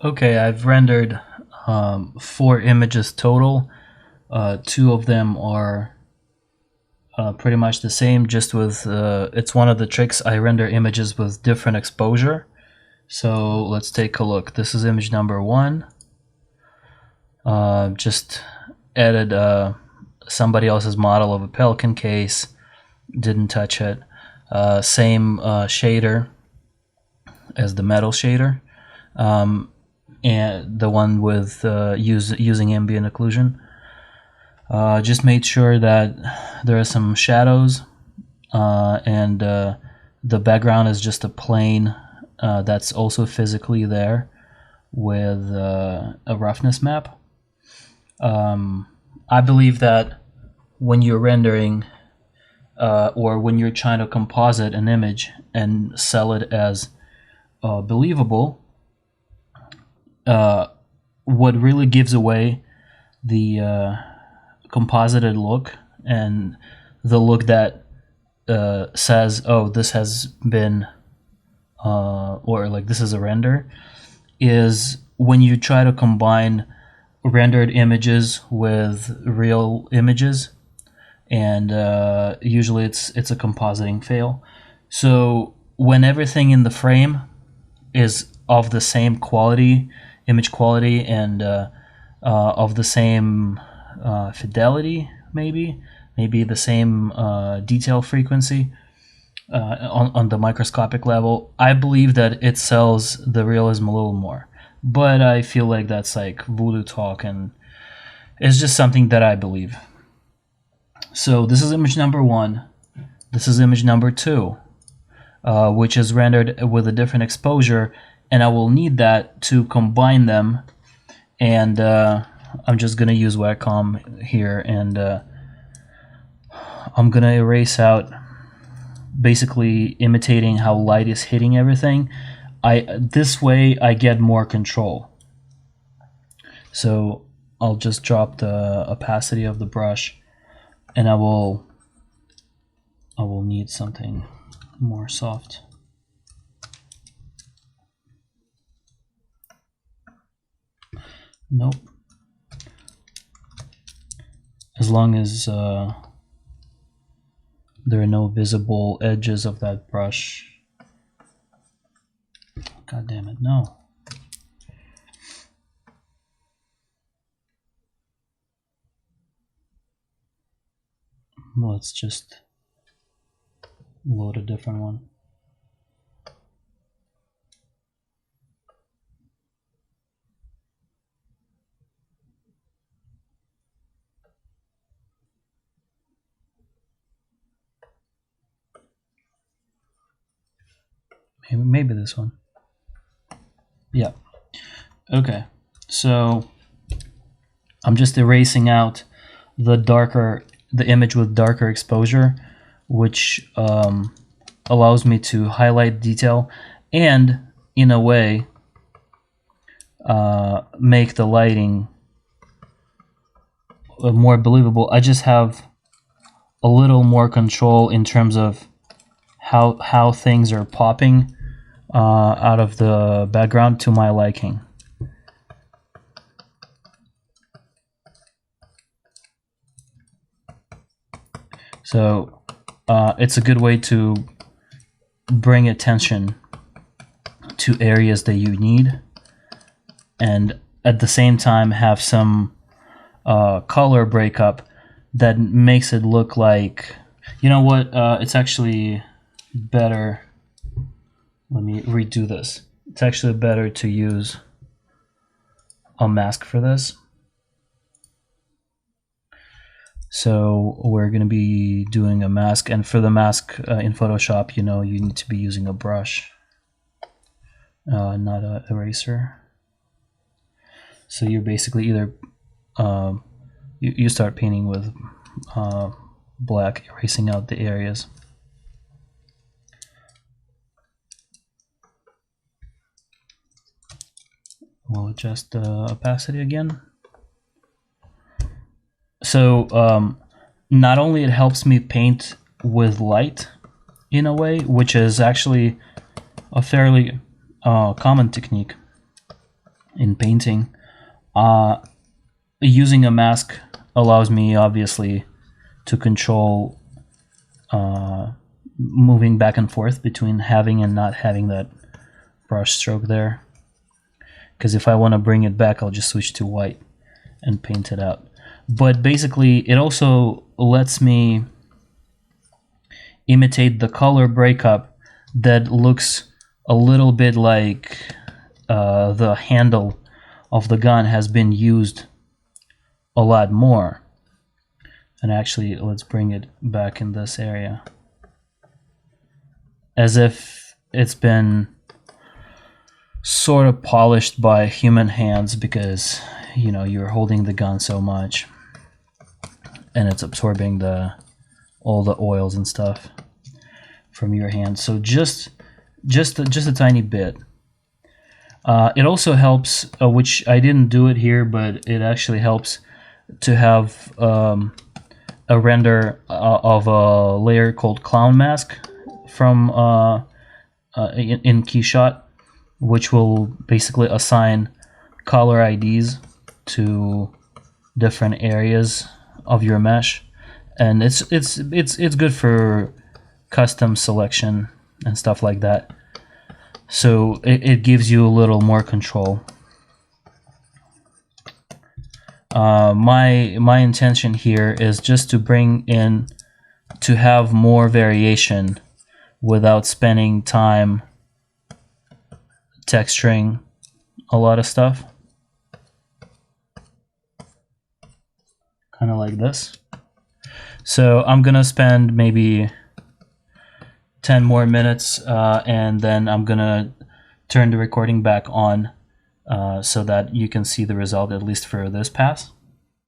Okay, I've rendered 4 images total. 2 of them are pretty much the same, just with it's one of the tricks. I render images with different exposure. So let's take a look. This is image number 1. Just added somebody else's model of a Pelican case, didn't touch it. Same shader as the metal shader, and the one with using ambient occlusion. Just made sure that there are some shadows, and the background is just a plane that's also physically there with a roughness map. I believe that when you're rendering or when you're trying to composite an image and sell it as believable, what really gives away the composited look and the look that says, oh, this has been or like this is a render, is when you try to combine rendered images with real images, and usually it's a compositing fail. So when everything in the frame is of the same quality, image quality, and of the same fidelity, maybe the same detail frequency on the microscopic level, I believe that it sells the realism a little more. But I feel like that's like voodoo talk, and it's just something that I believe. So this is image number 1. This is image number 2, which is rendered with a different exposure, and I will need that to combine them. And I'm just gonna use Wacom here, and I'm gonna erase out, basically imitating how light is hitting everything. This way I get more control. So I'll just drop the opacity of the brush, and I will need something more soft. Nope. As long as there are no visible edges of that brush. God damn it, no. Let's just load a different one. Maybe this one. Yeah. Okay. So I'm just erasing out the image with darker exposure, which allows me to highlight detail and, in a way, make the lighting more believable. I just have a little more control in terms of how things are popping out of the background to my liking. So it's a good way to bring attention to areas that you need, and at the same time have some color breakup that makes it look like, you know what, it's actually better. Let me redo this. It's actually better to use a mask for this. So we're going to be doing a mask, and for the mask in Photoshop, you know, you need to be using a brush, not an eraser. So you're basically either you start painting with black, erasing out the areas. We'll adjust the opacity again. So not only it helps me paint with light in a way, which is actually a fairly common technique in painting. Using a mask allows me obviously to control moving back and forth between having and not having that brush stroke there, because if I want to bring it back, I'll just switch to white and paint it out. But basically it also lets me imitate the color breakup that looks a little bit like the handle of the gun has been used a lot more. And actually, let's bring it back in this area, as if it's been sort of polished by human hands, because you know you're holding the gun so much and it's absorbing all the oils and stuff from your hand. So just a tiny bit. It also helps, which I didn't do it here, but it actually helps to have a render of a layer called Clown Mask from in KeyShot, which will basically assign color IDs to different areas of your mesh, and it's good for custom selection and stuff like that. So it gives you a little more control. My intention here is just to bring in, to have more variation without spending time texturing a lot of stuff. Kind of like this. So I'm gonna spend maybe 10 more minutes and then I'm gonna turn the recording back on so that you can see the result, at least for this pass.